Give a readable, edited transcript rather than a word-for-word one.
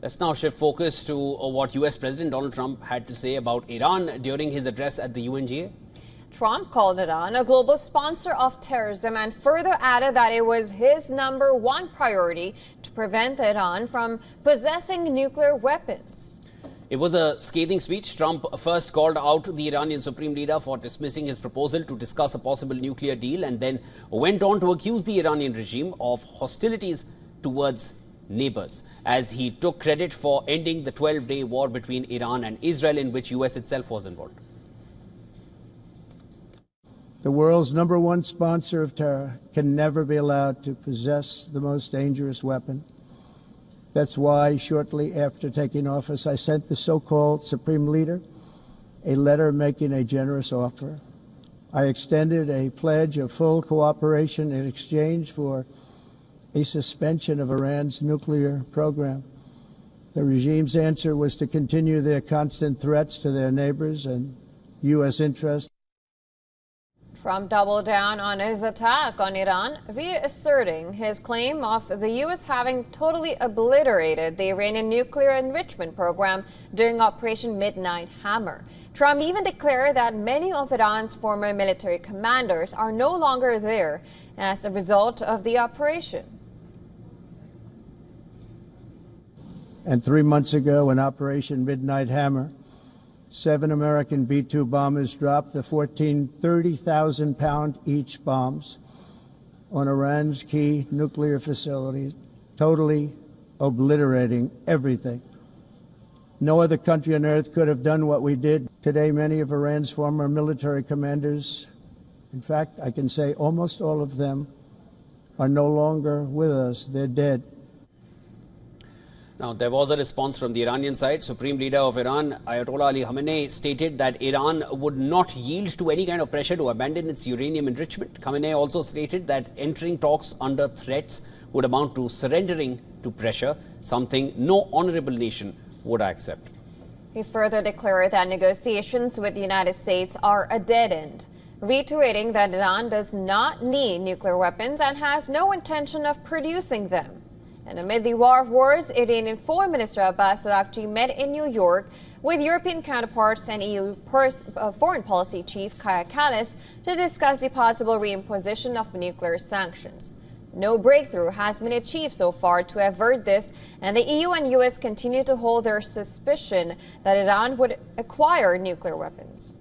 Let's now shift focus to what US President Donald Trump had to say about Iran during his address at the UNGA. Trump called Iran a global sponsor of terrorism and further added that it was his #1 priority to prevent Iran from possessing nuclear weapons. It was a scathing speech. Trump first called out the Iranian Supreme Leader for dismissing his proposal to discuss a possible nuclear deal and then went on to accuse the Iranian regime of hostilities towards neighbors, as he took credit for ending the 12-day war between Iran and Israel, in which US itself was involved. The world's #1 sponsor of terror can never be allowed to possess the most dangerous weapon. That's why shortly after taking office, I sent the so-called Supreme Leader a letter making a generous offer. I extended a pledge of full cooperation in exchange for a suspension of Iran's nuclear program. The regime's answer was to continue their constant threats to their neighbors and U.S. interests. Trump doubled down on his attack on Iran, reasserting his claim of the U.S. having totally obliterated the Iranian nuclear enrichment program during Operation Midnight Hammer. Trump even declared that many of Iran's former military commanders are no longer there as a result of the operation. And 3 months ago, in Operation Midnight Hammer, 7 American B-2 bombers dropped the 14 30,000-pound each bombs on Iran's key nuclear facilities, totally obliterating everything. No other country on earth could have done what we did. Today, many of Iran's former military commanders, in fact, I can say almost all of them, are no longer with us. They're dead. Now, there was a response from the Iranian side. Supreme Leader of Iran, Ayatollah Ali Khamenei, stated that Iran would not yield to any kind of pressure to abandon its uranium enrichment. Khamenei also stated that entering talks under threats would amount to surrendering to pressure, something no honorable nation would accept. He further declared that negotiations with the United States are a dead end, reiterating that Iran does not need nuclear weapons and has no intention of producing them. And amid the war of words, Iranian Foreign Minister Abbas Araghchi met in New York with European counterparts and EU Foreign Policy Chief Kaja Kallas to discuss the possible reimposition of nuclear sanctions. No breakthrough has been achieved so far to avert this, and the EU and US continue to hold their suspicion that Iran would acquire nuclear weapons.